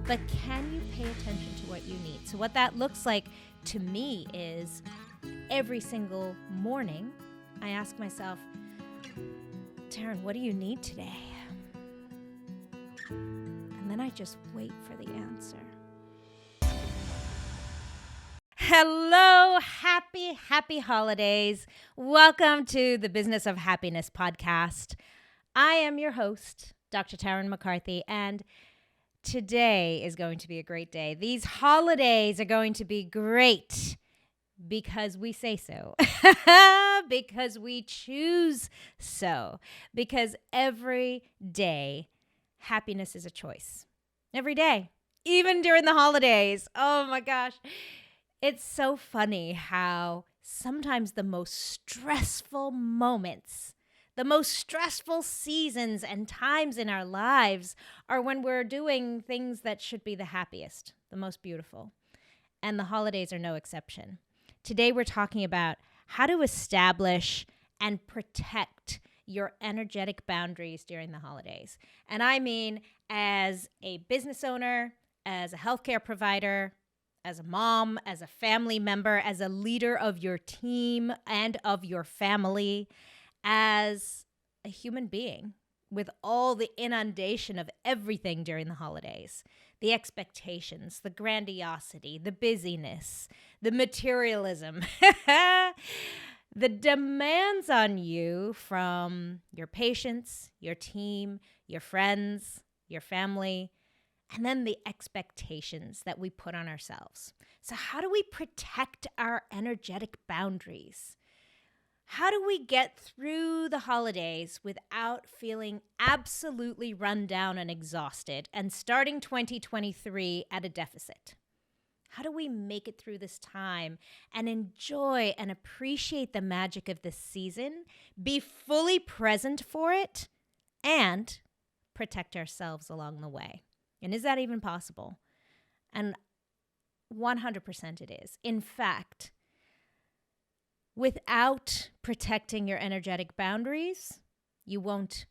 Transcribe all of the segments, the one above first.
but can you pay attention to what you need? So what that looks like to me is every single morning, I ask myself, Tarryn, what do you need today? And then I just wait for the answer. Hello, happy holidays. Welcome to the Business of Happiness podcast. I am your host, Dr. Tarryn MacCarthy, and today is going to be a great day. These holidays are going to be great because we say so, because we choose so, because every day happiness is a choice. Every day, even during the holidays. Oh my gosh. It's so funny how sometimes the most stressful moments, the most stressful seasons and times in our lives are when we're doing things that should be the happiest, the most beautiful. And the holidays are no exception. Today we're talking about how to establish and protect your energetic boundaries during the holidays. And I mean, as a business owner, as a healthcare provider, as a mom, as a family member, as a leader of your team and of your family, as a human being with all the inundation of everything during the holidays, the expectations, the grandiosity, the busyness, the materialism, the demands on you from your patients, your team, your friends, your family, and then the expectations that we put on ourselves. So how do we protect our energetic boundaries? How do we get through the holidays without feeling absolutely run down and exhausted and starting 2023 at a deficit? How do we make it through this time and enjoy and appreciate the magic of this season, be fully present for it, and protect ourselves along the way? And is that even possible? And 100% it is. In fact, without protecting your energetic boundaries, you won't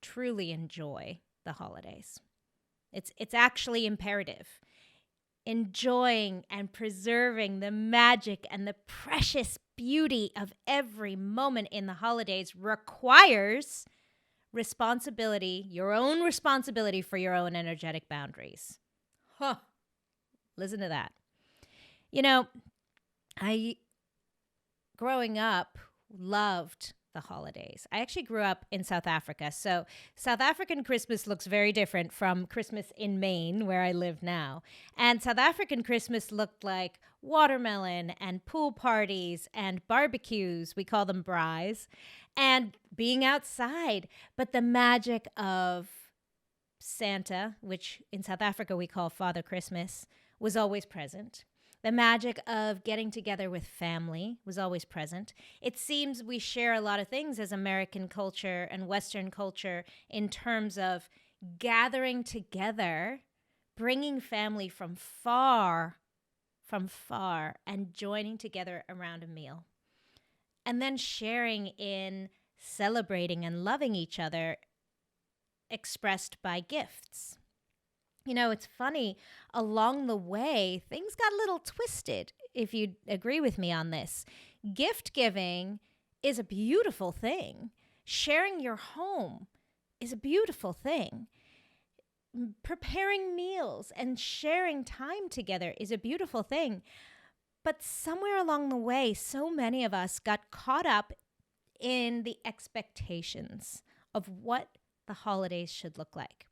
truly enjoy the holidays. It's actually imperative. Enjoying and preserving the magic and the precious beauty of every moment in the holidays requires responsibility, your own responsibility for your own energetic boundaries. Listen to that. You know, growing up, loved the holidays. I actually grew up in South Africa. So South African Christmas looks very different from Christmas in Maine, where I live now. And South African Christmas looked like watermelon and pool parties and barbecues. We call them braais. And being outside. But the magic of Santa, which in South Africa we call Father Christmas, was always present. The magic of getting together with family was always present. It seems we share a lot of things as American culture and Western culture in terms of gathering together, bringing family from far, and joining together around a meal. And then sharing in celebrating and loving each other expressed by gifts. You know, it's funny, along the way, things got a little twisted, if you agree with me on this. Gift giving is a beautiful thing. Sharing your home is a beautiful thing. Preparing meals and sharing time together is a beautiful thing. But somewhere along the way, so many of us got caught up in the expectations of what the holidays should look like.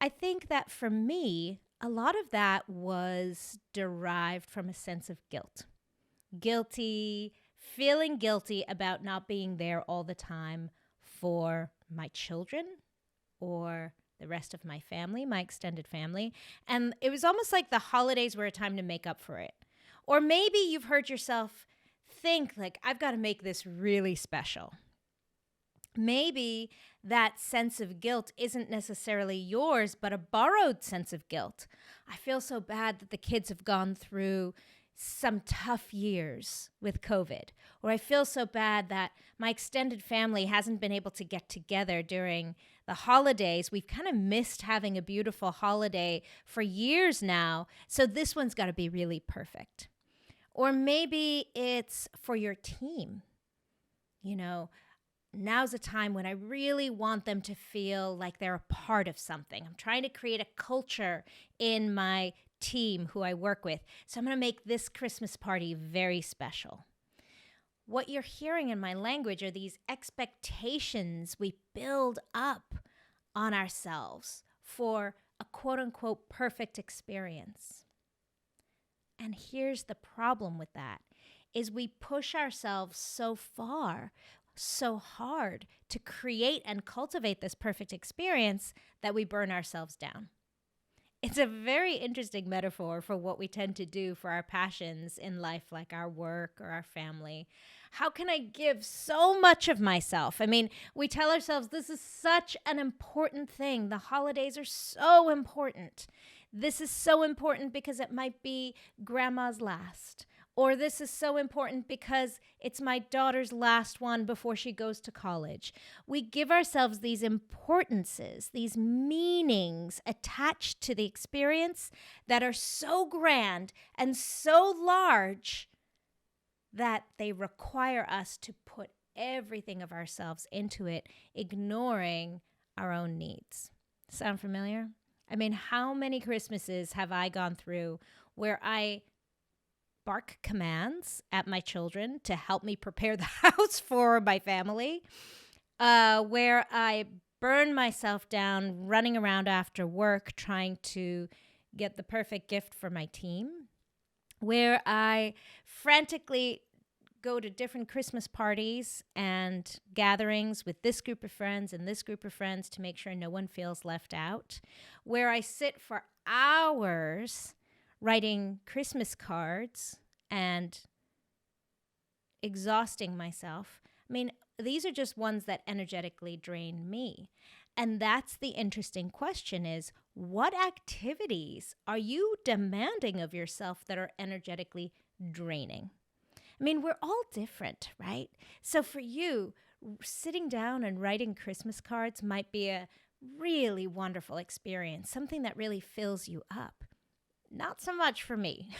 I think that for me, a lot of that was derived from a sense of guilt. Feeling guilty about not being there all the time for my children or the rest of my family, my extended family. And it was almost like the holidays were a time to make up for it. Or maybe you've heard yourself think like, I've got to make this really special. Maybe that sense of guilt isn't necessarily yours, but a borrowed sense of guilt. I feel so bad that the kids have gone through some tough years with COVID, or I feel so bad that my extended family hasn't been able to get together during the holidays. We've kind of missed having a beautiful holiday for years now, so this one's got to be really perfect. Or maybe it's for your team. You know, now's a time when I really want them to feel like they're a part of something. I'm trying to create a culture in my team who I work with. So I'm going to make this Christmas party very special. What you're hearing in my language are these expectations we build up on ourselves for a quote-unquote perfect experience. And here's the problem with that, is we push ourselves so far, so hard to create and cultivate this perfect experience that we burn ourselves down. It's a very interesting metaphor for what we tend to do for our passions in life, like our work or our family. How can I give so much of myself? I mean, we tell ourselves this is such an important thing. The holidays are so important. This is so important because it might be grandma's last. Or this is so important because it's my daughter's last one before she goes to college. We give ourselves these importances, these meanings attached to the experience that are so grand and so large that they require us to put everything of ourselves into it, ignoring our own needs. Sound familiar? I mean, how many Christmases have I gone through where I bark commands at my children to help me prepare the house for my family, where I burn myself down running around after work trying to get the perfect gift for my team, where I frantically go to different Christmas parties and gatherings with this group of friends and this group of friends to make sure no one feels left out, where I sit for hours writing Christmas cards and exhausting myself. I mean, these are just ones that energetically drain me. And that's the interesting question is, what activities are you demanding of yourself that are energetically draining? I mean, we're all different, right? So for you, sitting down and writing Christmas cards might be a really wonderful experience, something that really fills you up. Not so much for me.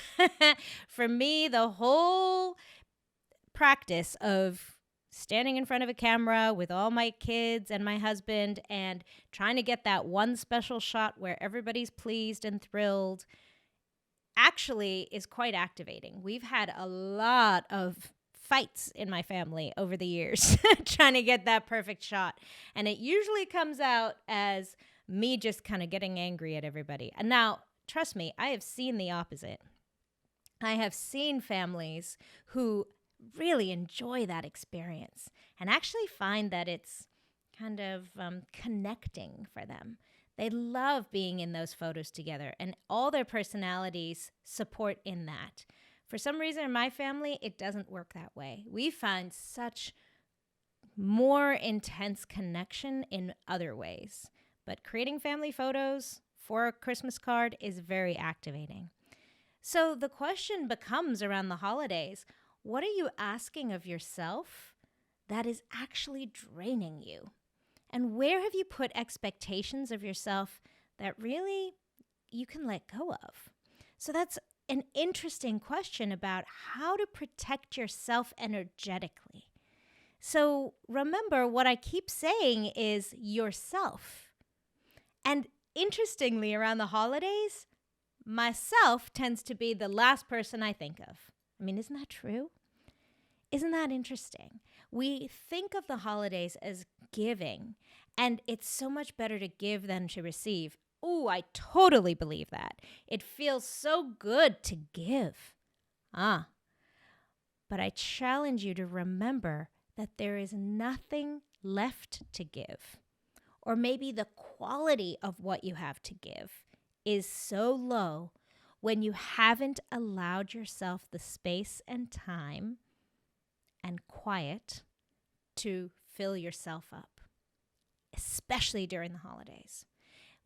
For me, the whole practice of standing in front of a camera with all my kids and my husband and trying to get that one special shot where everybody's pleased and thrilled actually is quite activating. We've had a lot of fights in my family over the years trying to get that perfect shot. And it usually comes out as me just kind of getting angry at everybody. And now, trust me, I have seen the opposite. I have seen families who really enjoy that experience and actually find that it's kind of connecting for them. They love being in those photos together, and all their personalities support in that. For some reason in my family, it doesn't work that way. We find such more intense connection in other ways. But creating family photos for a Christmas card is very activating. So the question becomes around the holidays, what are you asking of yourself that is actually draining you? And where have you put expectations of yourself that really you can let go of? So that's an interesting question about how to protect yourself energetically. So remember, what I keep saying is yourself. And interestingly, around the holidays, myself tends to be the last person I think of. I mean, isn't that true? Isn't that interesting? We think of the holidays as giving, and it's so much better to give than to receive. Ooh, I totally believe that. It feels so good to give. But I challenge you to remember that there is nothing left to give. Or maybe the quality of what you have to give is so low when you haven't allowed yourself the space and time and quiet to fill yourself up, especially during the holidays.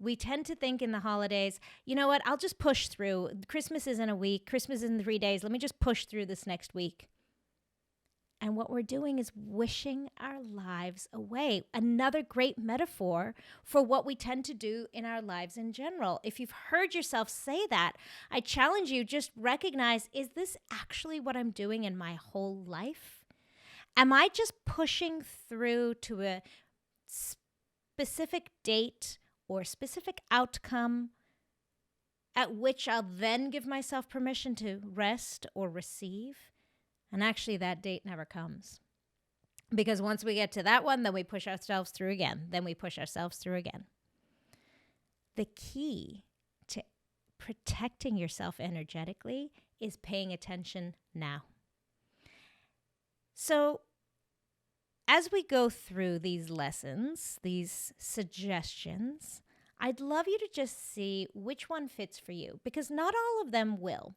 We tend to think in the holidays, you know what, I'll just push through. Christmas is in a week, Christmas is in 3 days. Let me just push through this next week. And what we're doing is wishing our lives away. Another great metaphor for what we tend to do in our lives in general. If you've heard yourself say that, I challenge you, just recognize, is this actually what I'm doing in my whole life? Am I just pushing through to a specific date or specific outcome at which I'll then give myself permission to rest or receive? And actually, that date never comes. Because once we get to that one, then we push ourselves through again. Then we push ourselves through again. The key to protecting yourself energetically is paying attention now. So, as we go through these lessons, these suggestions, I'd love you to just see which one fits for you, because not all of them will.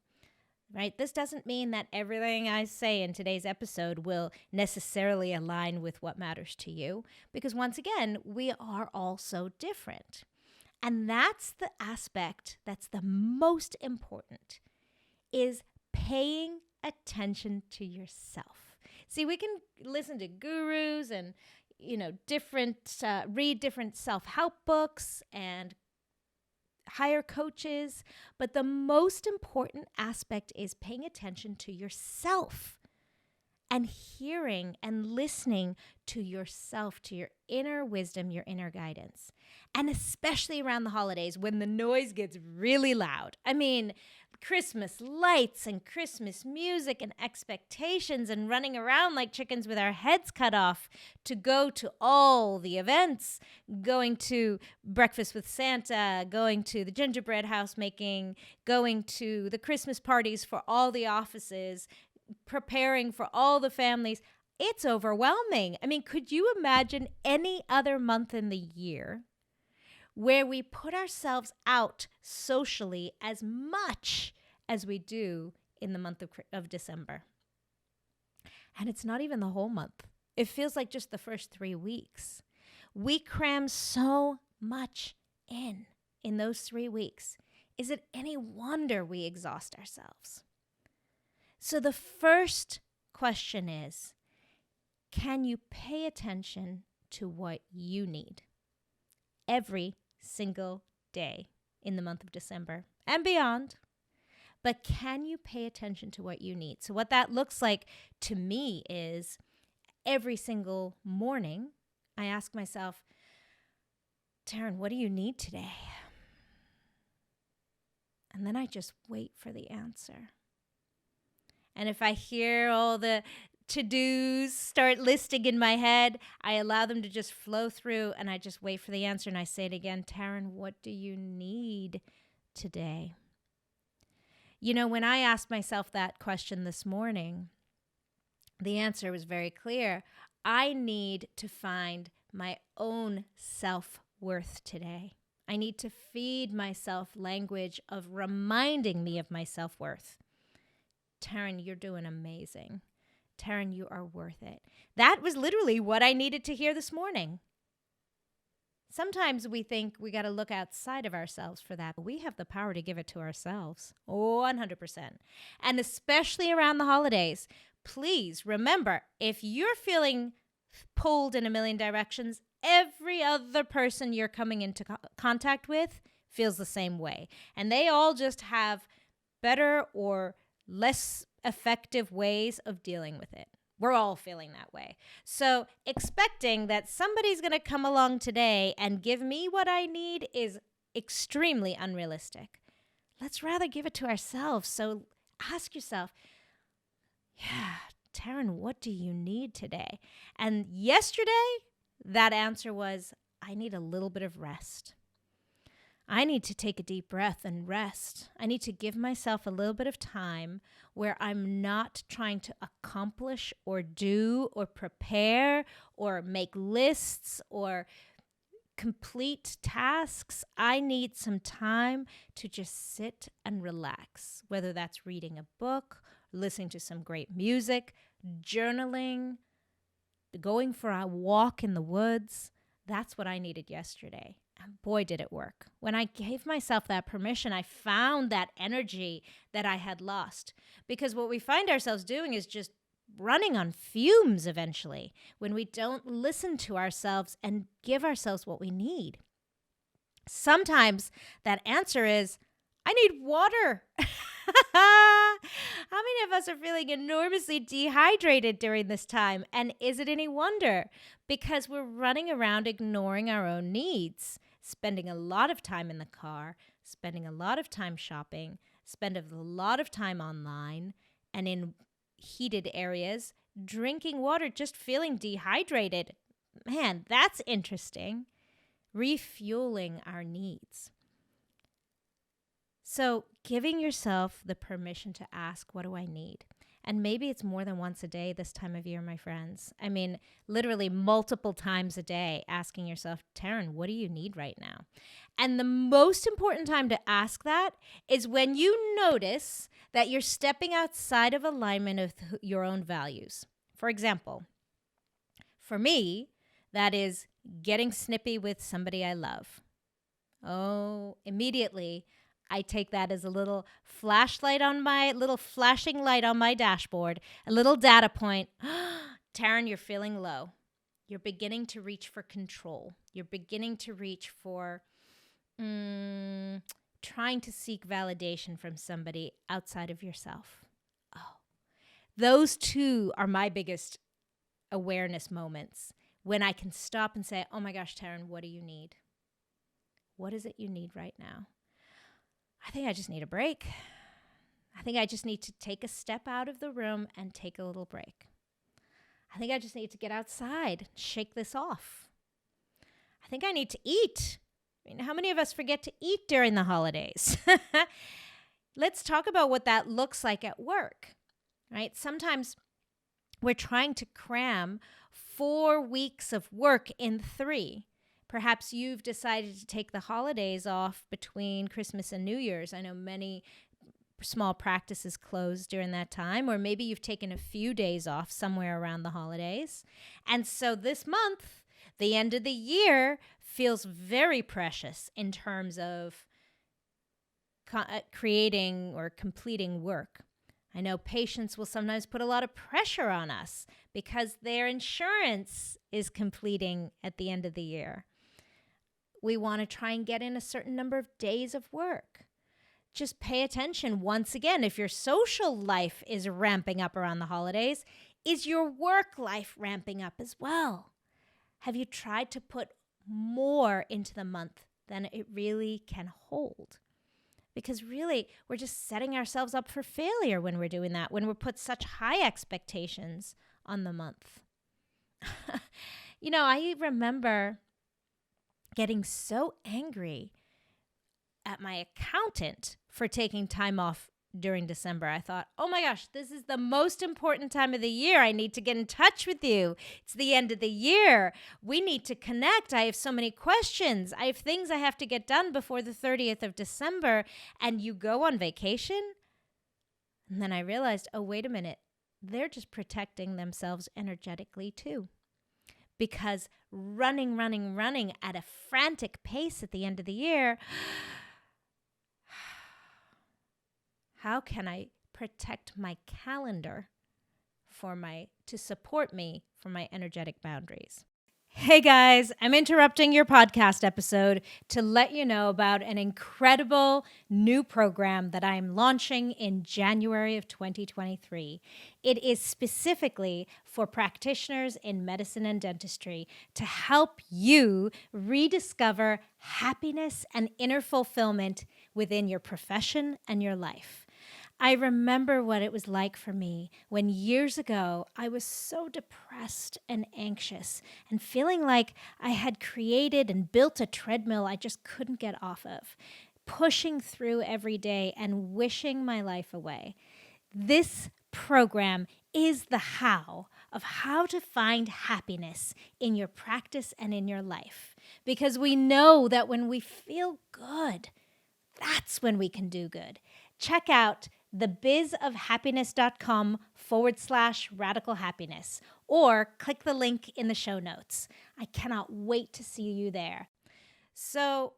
Right? This doesn't mean that everything I say in today's episode will necessarily align with what matters to you, because once again, we are all so different. And that's the aspect that's the most important, is paying attention to yourself. See, we can listen to gurus and, read different self-help books and hire coaches, but the most important aspect is paying attention to yourself and hearing and listening to yourself, to your inner wisdom, your inner guidance. And especially around the holidays when the noise gets really loud. I mean, Christmas lights and Christmas music and expectations and running around like chickens with our heads cut off to go to all the events, going to breakfast with Santa, going to the gingerbread house making, going to the Christmas parties for all the offices, preparing for all the families. It's overwhelming. I mean, could you imagine any other month in the year where we put ourselves out socially as much as we do in the month of December? And it's not even the whole month. It feels like just the first 3 weeks. We cram so much in those 3 weeks. Is it any wonder we exhaust ourselves? So the first question is, can you pay attention to what you need every single day in the month of December and beyond? But can you pay attention to what you need? So what that looks like to me is every single morning, I ask myself, Tarryn, what do you need today? And then I just wait for the answer. And if I hear all the to-dos start listing in my head, I allow them to just flow through, and I just wait for the answer, and I say it again, Tarryn, what do you need today? When I asked myself that question this morning, the answer was very clear. I need to find my own self-worth today. I need to feed myself language of reminding me of my self-worth. Tarryn, you're doing amazing. Tarryn, you are worth it. That was literally what I needed to hear this morning. Sometimes we think we got to look outside of ourselves for that, but we have the power to give it to ourselves, 100%. And especially around the holidays, please remember, if you're feeling pulled in a million directions, every other person you're coming into contact with feels the same way. And they all just have better or less effective ways of dealing with it. We're all feeling that way. So expecting that somebody's going to come along today and give me what I need is extremely unrealistic. Let's rather give it to ourselves. So ask yourself, Tarryn, what do you need today? And yesterday, that answer was, I need a little bit of rest. I need to take a deep breath and rest. I need to give myself a little bit of time where I'm not trying to accomplish or do or prepare or make lists or complete tasks. I need some time to just sit and relax, whether that's reading a book, listening to some great music, journaling, going for a walk in the woods. That's what I needed yesterday. And boy, did it work. When I gave myself that permission, I found that energy that I had lost. Because what we find ourselves doing is just running on fumes eventually when we don't listen to ourselves and give ourselves what we need. Sometimes that answer is, I need water. How many of us are feeling enormously dehydrated during this time? And is it any wonder? Because we're running around ignoring our own needs, spending a lot of time in the car, spending a lot of time shopping, spending a lot of time online and in heated areas, drinking water, just feeling dehydrated. Man, that's interesting. Refueling our needs. So giving yourself the permission to ask, what do I need? And maybe it's more than once a day this time of year, my friends. I mean, literally multiple times a day, asking yourself, Tarryn, what do you need right now? And the most important time to ask that is when you notice that you're stepping outside of alignment of your own values. For example, for me, that is getting snippy with somebody I love. Oh, immediately I take that as a little flashlight on my little flashing light on my dashboard, a little data point. Tarryn, you're feeling low. You're beginning to reach for control. You're beginning to reach for trying to seek validation from somebody outside of yourself. Oh, those two are my biggest awareness moments when I can stop and say, oh my gosh, Tarryn, what do you need? What is it you need right now? I think I just need a break. I think I just need to take a step out of the room and take a little break. I think I just need to get outside, shake this off. I think I need to eat. I mean, how many of us forget to eat during the holidays? Let's talk about what that looks like at work, right? Sometimes we're trying to cram 4 weeks of work in 3. Perhaps you've decided to take the holidays off between Christmas and New Year's. I know many small practices close during that time, or maybe you've taken a few days off somewhere around the holidays. And so this month, the end of the year, feels very precious in terms of creating or completing work. I know patients will sometimes put a lot of pressure on us because their insurance is completing at the end of the year. We want to try and get in a certain number of days of work. Just pay attention once again. If your social life is ramping up around the holidays, is your work life ramping up as well? Have you tried to put more into the month than it really can hold? Because really, we're just setting ourselves up for failure when we're doing that, when we put such high expectations on the month. I remember getting so angry at my accountant for taking time off during December. I thought, oh my gosh, this is the most important time of the year. I need to get in touch with you. It's the end of the year. We need to connect. I have so many questions. I have things I have to get done before the 30th of December. And you go on vacation? And then I realized, oh, wait a minute. They're just protecting themselves energetically too. Because running at a frantic pace at the end of the year, how can I protect my calendar to support me for my energetic boundaries? Hey guys, I'm interrupting your podcast episode to let you know about an incredible new program that I'm launching in January of 2023. It is specifically for practitioners in medicine and dentistry to help you rediscover happiness and inner fulfillment within your profession and your life. I remember what it was like for me when years ago I was so depressed and anxious and feeling like I had created and built a treadmill I just couldn't get off of, pushing through every day and wishing my life away. This program is the how of how to find happiness in your practice and in your life, because we know that when we feel good, that's when we can do good. Check out thebizofhappiness.com/radical happiness, or click the link in the show notes. I cannot wait to see you there. So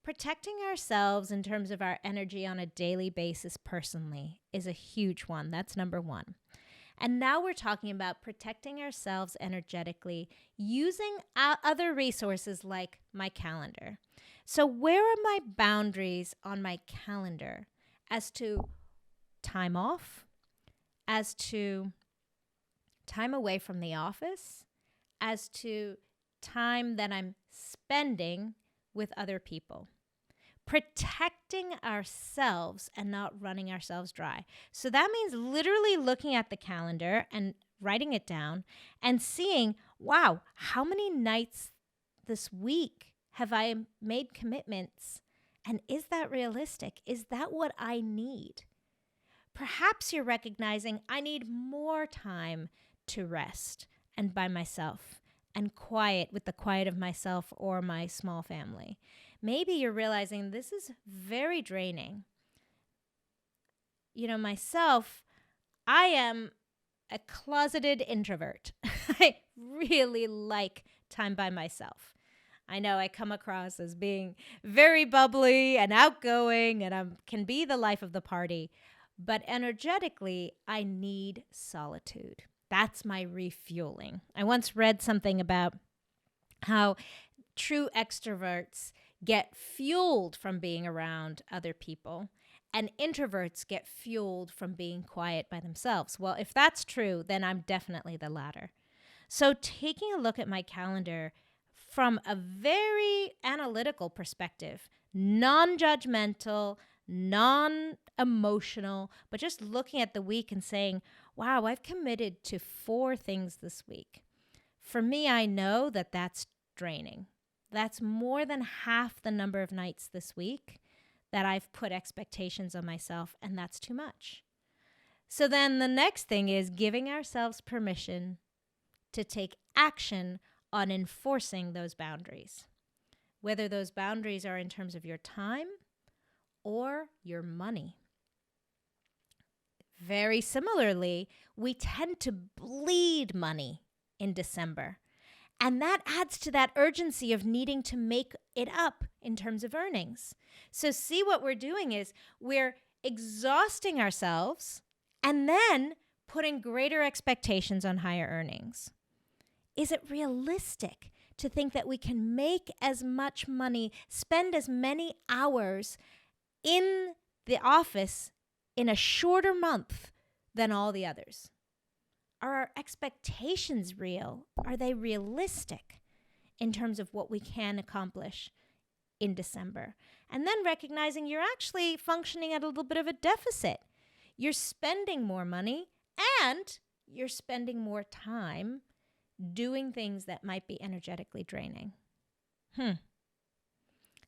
protecting ourselves in terms of our energy on a daily basis personally is a huge one. That's number one. And now we're talking about protecting ourselves energetically using other resources like my calendar. So where are my boundaries on my calendar as to time off, as to time away from the office, as to time that I'm spending with other people? Protecting ourselves and not running ourselves dry. So that means literally looking at the calendar and writing it down and seeing, wow, how many nights this week have I made commitments? And is that realistic? Is that what I need? Perhaps you're recognizing I need more time to rest and by myself and quiet with the quiet of myself or my small family. Maybe you're realizing this is very draining. You know, myself, I am a closeted introvert. I really like time by myself. I know I come across as being very bubbly and outgoing and I can be the life of the party. But energetically, I need solitude. That's my refueling. I once read something about how true extroverts get fueled from being around other people, and introverts get fueled from being quiet by themselves. Well, if that's true, then I'm definitely the latter. So taking a look at my calendar from a very analytical perspective, non-judgmental, non-emotional, but just looking at the week and saying, wow, I've committed to 4 things this week. For me, I know that that's draining. That's more than half the number of nights this week that I've put expectations on myself, and that's too much. So then the next thing is giving ourselves permission to take action on enforcing those boundaries, whether those boundaries are in terms of your time or your money. Very similarly, we tend to bleed money in December. And that adds to that urgency of needing to make it up in terms of earnings. So see, what we're doing is we're exhausting ourselves and then putting greater expectations on higher earnings. Is it realistic to think that we can make as much money, spend as many hours in the office in a shorter month than all the others? Are our expectations real? Are they realistic in terms of what we can accomplish in December? And then recognizing you're actually functioning at a little bit of a deficit. You're spending more money and you're spending more time doing things that might be energetically draining.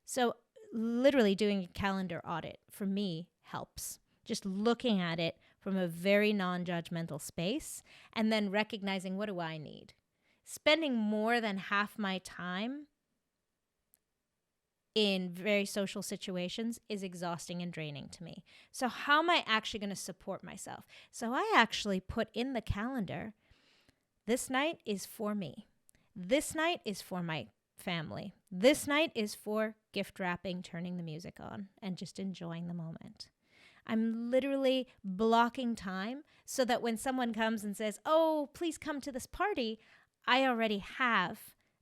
So literally doing a calendar audit for me helps. Just looking at it from a very non-judgmental space and then recognizing, what do I need? Spending more than half my time in very social situations is exhausting and draining to me. So how am I actually going to support myself? So I actually put in the calendar, this night is for me. This night is for my family. This night is for gift wrapping, turning the music on, and just enjoying the moment. I'm literally blocking time so that when someone comes and says, oh, please come to this party, I already have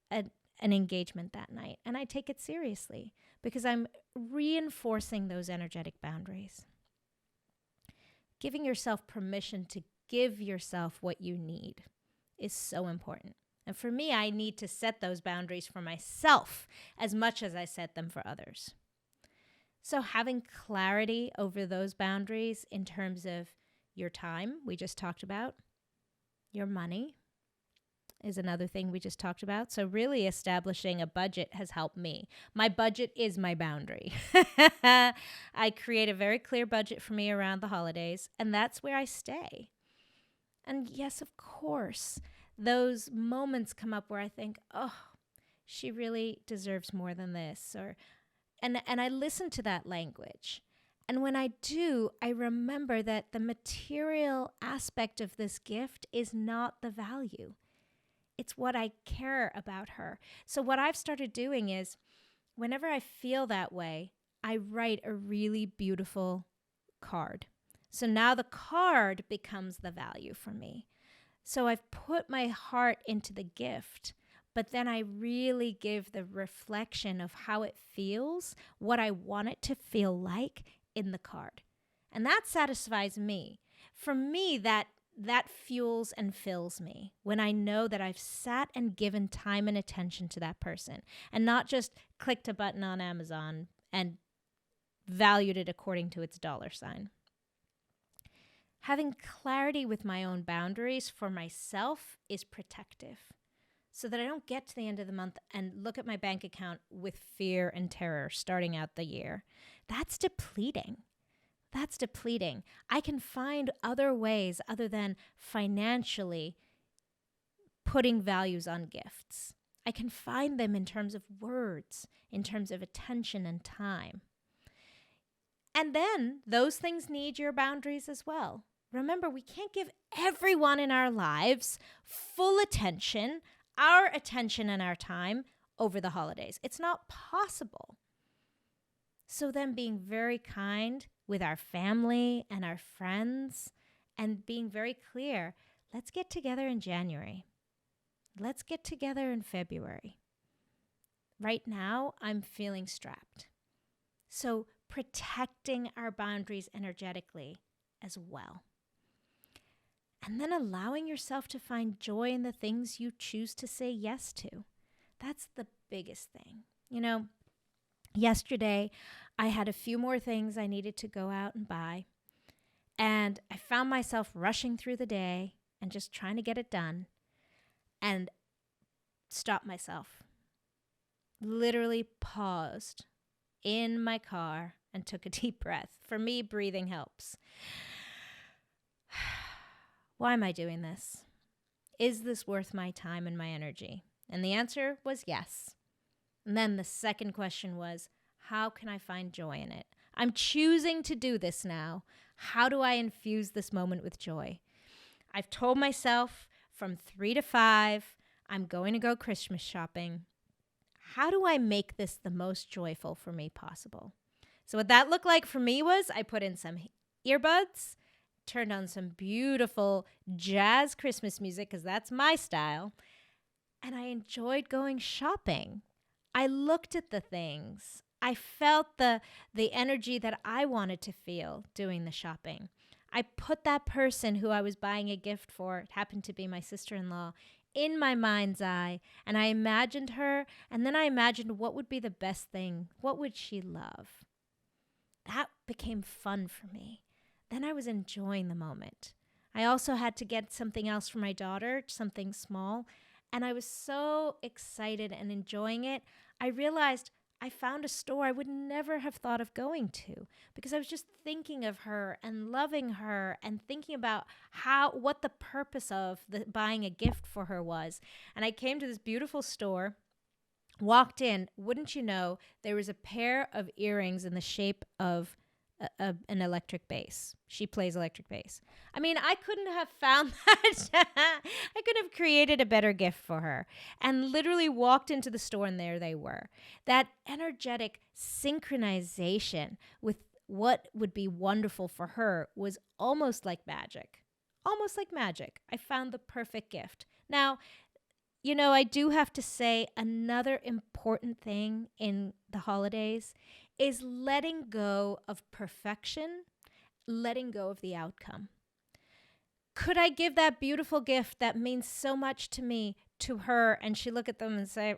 an engagement that night. And I take it seriously because I'm reinforcing those energetic boundaries. Giving yourself permission to give yourself what you need is so important. And for me, I need to set those boundaries for myself as much as I set them for others. So having clarity over those boundaries in terms of your time, we just talked about, your money is another thing we just talked about. So really establishing a budget has helped me. My budget is my boundary. I create a very clear budget for me around the holidays, and that's where I stay. And yes, of course, those moments come up where I think, oh, she really deserves more than this, or And I listen to that language. And when I do, I remember that the material aspect of this gift is not the value. It's what I care about her. So what I've started doing is whenever I feel that way, I write a really beautiful card. So now the card becomes the value for me. So I've put my heart into the gift, but then I really give the reflection of how it feels, what I want it to feel like in the card. And that satisfies me. For me, that fuels and fills me when I know that I've sat and given time and attention to that person and not just clicked a button on Amazon and valued it according to its dollar sign. Having clarity with my own boundaries for myself is protective, so that I don't get to the end of the month and look at my bank account with fear and terror starting out the year. That's depleting. That's depleting. I can find other ways other than financially putting values on gifts. I can find them in terms of words, in terms of attention and time. And then those things need your boundaries as well. Remember, we can't give everyone in our lives full attention, our attention and our time over the holidays. It's not possible. So then being very kind with our family and our friends and being very clear, let's get together in January. Let's get together in February. Right now, I'm feeling strapped. So protecting our boundaries energetically as well. And then allowing yourself to find joy in the things you choose to say yes to. That's the biggest thing. You know, yesterday I had a few more things I needed to go out and buy. And I found myself rushing through the day and just trying to get it done and stopped myself. Literally paused in my car and took a deep breath. For me, breathing helps. Why am I doing this? Is this worth my time and my energy? And the answer was yes. And then the second question was, how can I find joy in it? I'm choosing to do this now. How do I infuse this moment with joy? I've told myself from 3 to 5, I'm going to go Christmas shopping. How do I make this the most joyful for me possible? So what that looked like for me was I put in some earbuds, turned on some beautiful jazz Christmas music because that's my style, and I enjoyed going shopping. I looked at the things. I felt the energy that I wanted to feel doing the shopping. I put that person who I was buying a gift for, it happened to be my sister-in-law, in my mind's eye, and I imagined her, and then I imagined what would be the best thing. What would she love? That became fun for me. Then I was enjoying the moment. I also had to get something else for my daughter, something small, and I was so excited and enjoying it. I realized I found a store I would never have thought of going to because I was just thinking of her and loving her and thinking about what the purpose of buying a gift for her was. And I came to this beautiful store, walked in, wouldn't you know, there was a pair of earrings in the shape of an electric bass. She plays electric bass. I mean, I couldn't have found that. I could have created a better gift for her and literally walked into the store and there they were. That energetic synchronization with what would be wonderful for her was almost like magic. Almost like magic. I found the perfect gift. Now, you know, I do have to say another important thing in the holidays is letting go of perfection, letting go of the outcome. Could I give that beautiful gift that means so much to me to her and she look at them and say,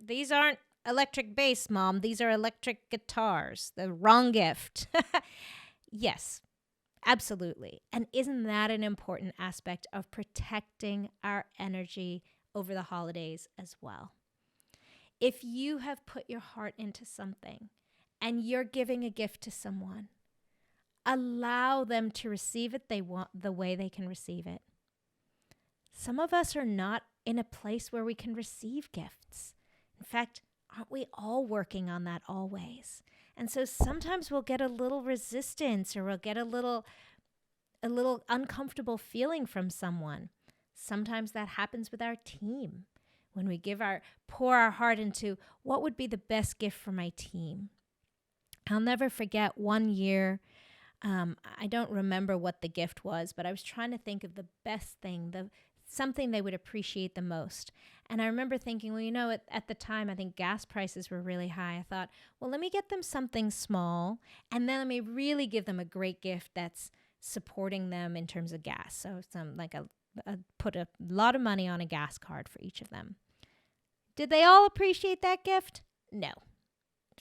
these aren't electric bass, Mom. These are electric guitars. The wrong gift. Yes, absolutely. And isn't that an important aspect of protecting our energy over the holidays as well? If you have put your heart into something, and you're giving a gift to someone, allow them to receive it the way they can receive it. Some of us are not in a place where we can receive gifts. In fact, aren't we all working on that always? And so sometimes we'll get a little resistance or we'll get a little uncomfortable feeling from someone. Sometimes that happens with our team. when we pour our heart into what would be the best gift for my team. I'll never forget one year. I don't remember what the gift was, but I was trying to think of the best thing, something they would appreciate the most. And I remember thinking, well, at the time, I think gas prices were really high. I thought, well, let me get them something small, and then let me really give them a great gift that's supporting them in terms of gas. So put a lot of money on a gas card for each of them. Did they all appreciate that gift? No.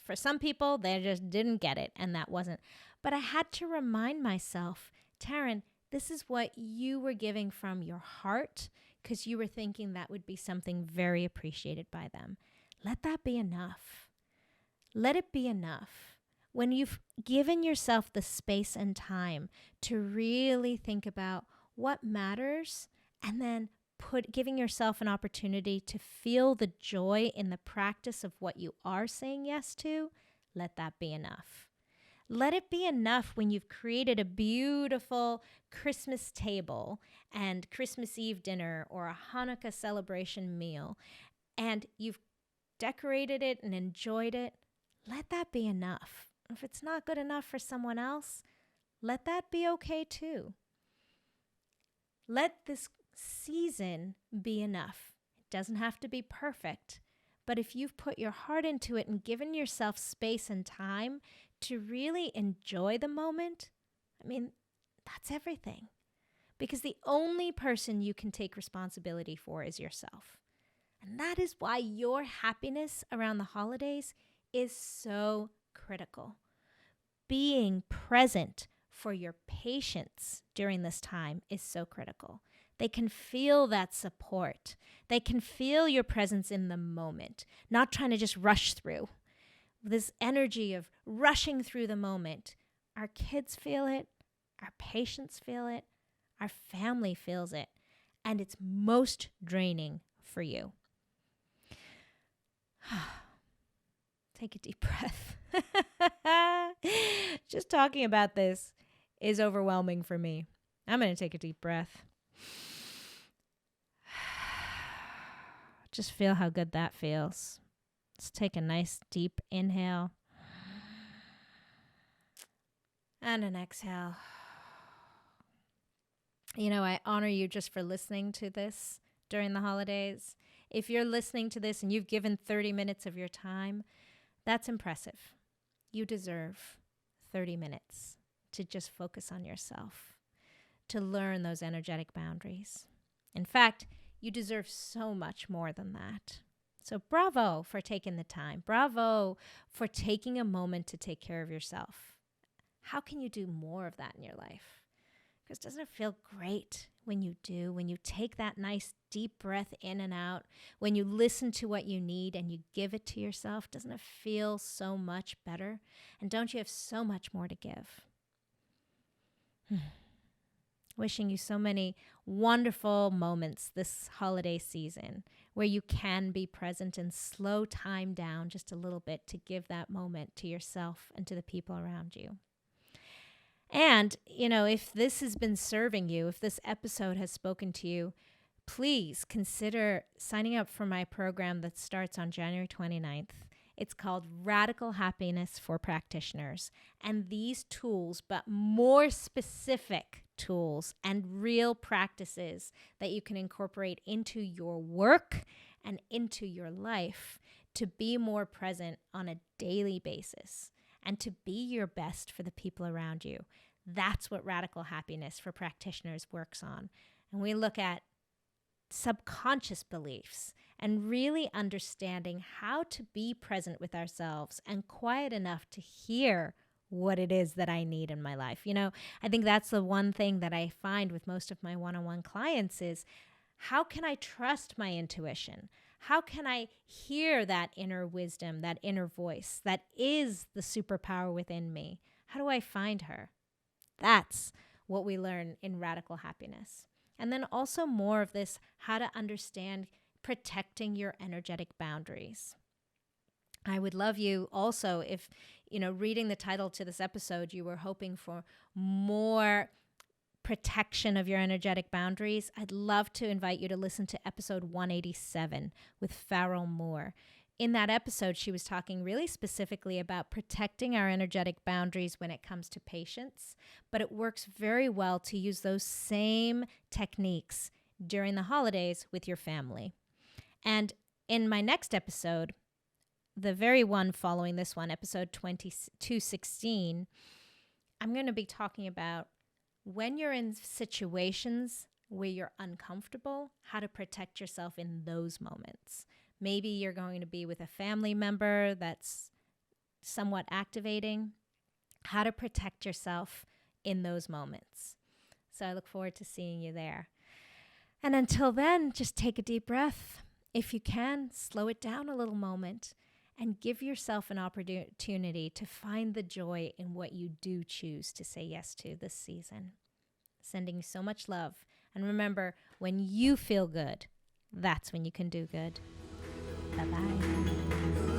For some people, they just didn't get it, and that wasn't. But I had to remind myself, Tarryn, this is what you were giving from your heart because you were thinking that would be something very appreciated by them. Let that be enough. Let it be enough. When you've given yourself the space and time to really think about what matters, and then giving yourself an opportunity to feel the joy in the practice of what you are saying yes to, let that be enough. Let it be enough when you've created a beautiful Christmas table and Christmas Eve dinner or a Hanukkah celebration meal, and you've decorated it and enjoyed it. Let that be enough. If it's not good enough for someone else, let that be okay too. Let this season be enough. It doesn't have to be perfect, but if you've put your heart into it and given yourself space and time to really enjoy the moment, that's everything. Because the only person you can take responsibility for is yourself. And that is why your happiness around the holidays is so critical. Being present for your patients during this time is so critical. They can feel that support. They can feel your presence in the moment, not trying to just rush through. This energy of rushing through the moment. Our kids feel it. Our patients feel it. Our family feels it. And it's most draining for you. Take a deep breath. Just talking about this is overwhelming for me. I'm going to take a deep breath. Just feel how good that feels. Let's take a nice deep inhale and an exhale. I honor you just for listening to this during the holidays. If you're listening to this and you've given 30 minutes of your time, that's impressive. You deserve 30 minutes to just focus on yourself, to learn those energetic boundaries. In fact, you deserve so much more than that. So bravo for taking the time. Bravo for taking a moment to take care of yourself. How can you do more of that in your life? Because doesn't it feel great when you do, when you take that nice deep breath in and out, when you listen to what you need and you give it to yourself? Doesn't it feel so much better? And don't you have so much more to give? Wishing you so many wonderful moments this holiday season where you can be present and slow time down just a little bit to give that moment to yourself and to the people around you. And, if this has been serving you, if this episode has spoken to you, please consider signing up for my program that starts on January 29th. It's called Radical Happiness for Practitioners. And these tools, but more specific tools and real practices that you can incorporate into your work and into your life to be more present on a daily basis and to be your best for the people around you. That's what Radical Happiness for Practitioners works on. And we look at subconscious beliefs and really understanding how to be present with ourselves and quiet enough to hear what it is that I need in my life. I think that's the one thing that I find with most of my one-on-one clients is, how can I trust my intuition? How can I hear that inner wisdom, that inner voice that is the superpower within me? How do I find her? That's what we learn in Radical Happiness. And then also more of this, how to understand protecting your energetic boundaries. I would love you also if, reading the title to this episode, you were hoping for more protection of your energetic boundaries, I'd love to invite you to listen to episode 187 with Farrell Moore. In that episode, she was talking really specifically about protecting our energetic boundaries when it comes to patience, but it works very well to use those same techniques during the holidays with your family. And in my next episode, the very one following this one, episode 216, I'm going to be talking about when you're in situations where you're uncomfortable, how to protect yourself in those moments. Maybe you're going to be with a family member that's somewhat activating, how to protect yourself in those moments. So I look forward to seeing you there. And until then, just take a deep breath. If you can, slow it down a little moment and give yourself an opportunity to find the joy in what you do choose to say yes to this season. Sending you so much love. And remember, when you feel good, that's when you can do good. Bye-bye.